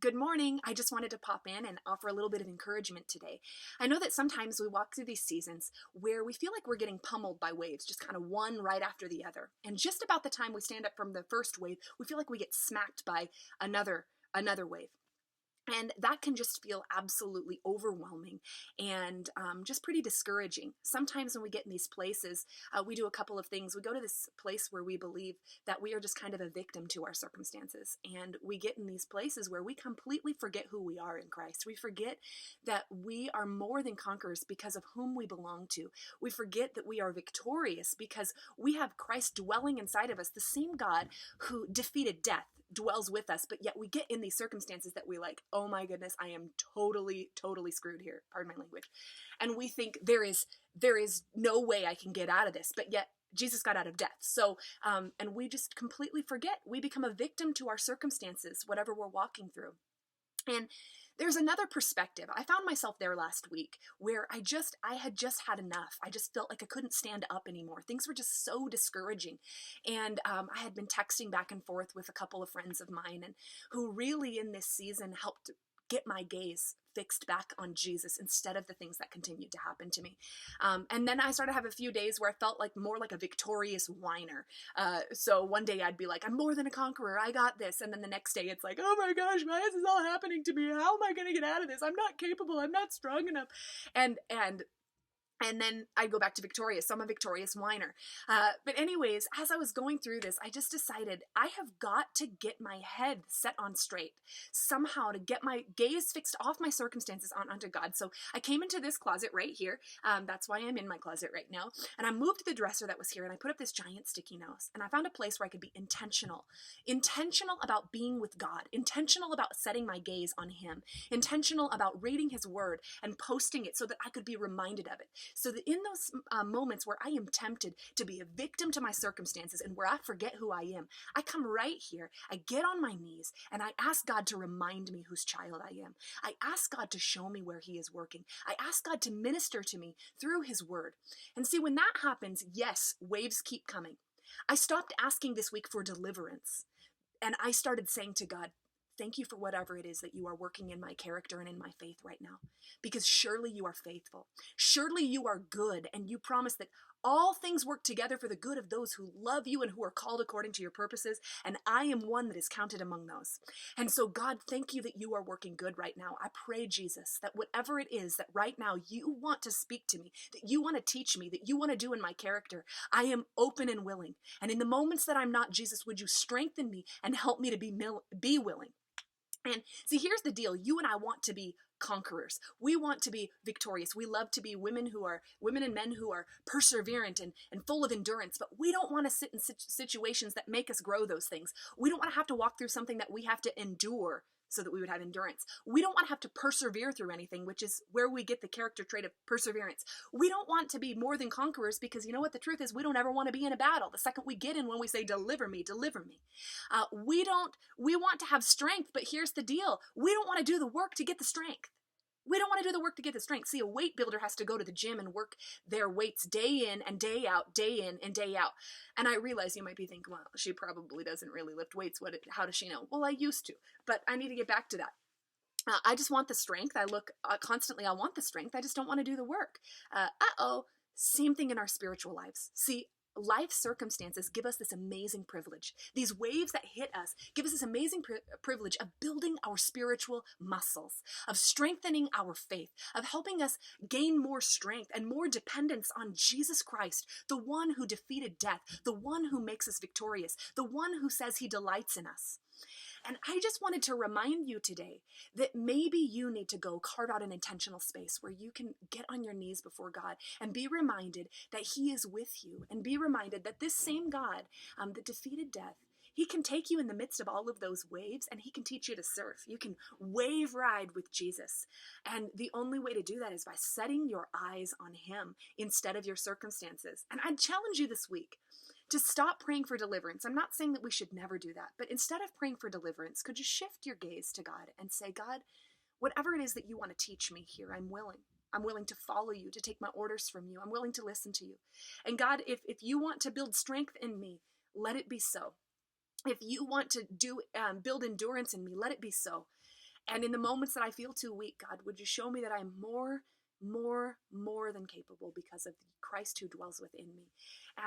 Good morning. I just wanted to pop in and offer a little bit of encouragement today. I know that sometimes we walk through these seasons where we feel like we're getting pummeled by waves, just kind of one right after the other. And just about the time we stand up from the first wave, we feel like we get smacked by another wave. And that can just feel absolutely overwhelming and just pretty discouraging. Sometimes when we get in these places, we do a couple of things. We go to this place where we believe that we are just kind of a victim to our circumstances. And we get in these places where we completely forget who we are in Christ. We forget that we are more than conquerors because of whom we belong to. We forget that we are victorious because we have Christ dwelling inside of us, the same God who defeated death dwells with us, but yet we get in these circumstances that we like, oh my goodness, I am totally screwed here. Pardon my language. And we think there is no way I can get out of this, but yet Jesus got out of death. So, and we just completely forget. We become a victim to our circumstances, whatever we're walking through. And there's another perspective. I found myself there last week where I had just had enough. I just felt like I couldn't stand up anymore. Things were just so discouraging. And I had been texting back and forth with a couple of friends of mine and who really in this season helped get my gaze fixed back on Jesus instead of the things that continued to happen to me. And then I started to have a few days where I felt like more like a victorious whiner. So one day I'd be like, I'm more than a conqueror. I got this. And then the next day it's like, oh my gosh, why is this all happening to me? How am I going to get out of this? I'm not capable. I'm not strong enough. And then I go back to victorious. So I'm a victorious whiner. But anyways, as I was going through this, I just decided I have got to get my head set on straight somehow to get my gaze fixed off my circumstances onto God. So I came into this closet right here. That's why I'm in my closet right now. And I moved the dresser that was here and I put up this giant sticky note. And I found a place where I could be intentional about being with God, intentional about setting my gaze on Him, intentional about reading His Word and posting it so that I could be reminded of it. So that in those moments where I am tempted to be a victim to my circumstances and where I forget who I am, I come right here, I get on my knees, and I ask God to remind me whose child I am. I ask God to show me where He is working. I ask God to minister to me through His Word. And see, when that happens, yes, waves keep coming. I stopped asking this week for deliverance, and I started saying to God, thank you for whatever it is that you are working in my character and in my faith right now. Because surely you are faithful. Surely you are good. And you promise that all things work together for the good of those who love you and who are called according to your purposes. And I am one that is counted among those. And so God, thank you that you are working good right now. I pray, Jesus, that whatever it is that right now you want to speak to me, that you want to teach me, that you want to do in my character, I am open and willing. And in the moments that I'm not, Jesus, would you strengthen me and help me to be willing? And see, here's the deal. You and I want to be conquerors. We want to be victorious. We love to be women and men who are perseverant and full of endurance, but we don't want to sit in situations that make us grow those things. We don't want to have to walk through something that we have to endure so that we would have endurance. We don't want to have to persevere through anything, which is where we get the character trait of perseverance. We don't want to be more than conquerors because you know what the truth is? We don't ever want to be in a battle. The second we get in, when we say, deliver me, deliver me. We want to have strength, but here's the deal. We don't want to do the work to get the strength. We don't want to do the work to get the strength. See, a weight builder has to go to the gym and work their weights day in and day out, day in and day out. And I realize you might be thinking, well, she probably doesn't really lift weights. How does she know? Well, I used to, but I need to get back to that. I just want the strength. I look constantly, I want the strength. I just don't want to do the work. Same thing in our spiritual lives. See, life circumstances give us this amazing privilege. These waves that hit us give us this amazing privilege of building our spiritual muscles, of strengthening our faith, of helping us gain more strength and more dependence on Jesus Christ, the one who defeated death, the one who makes us victorious, the one who says He delights in us. And I just wanted to remind you today that maybe you need to go carve out an intentional space where you can get on your knees before God and be reminded that He is with you, and be reminded that this same God that defeated death, He can take you in the midst of all of those waves and He can teach you to surf. You can wave ride with Jesus. And the only way to do that is by setting your eyes on Him instead of your circumstances. And I'd challenge you this week to stop praying for deliverance. I'm not saying that we should never do that, but instead of praying for deliverance, could you shift your gaze to God and say, God, whatever it is that you want to teach me here, I'm willing. I'm willing to follow you, to take my orders from you. I'm willing to listen to you. And God, if you want to build strength in me, let it be so. If you want to build endurance in me, let it be so. And in the moments that I feel too weak, God, would you show me that I'm more than capable because of Christ who dwells within me.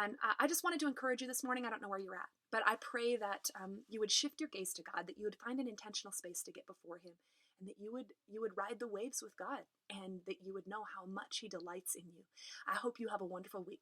And I just wanted to encourage you this morning. I don't know where you're at, but I pray that you would shift your gaze to God, that you would find an intentional space to get before him, and that you would ride the waves with God, and that you would know how much he delights in you. I hope you have a wonderful week.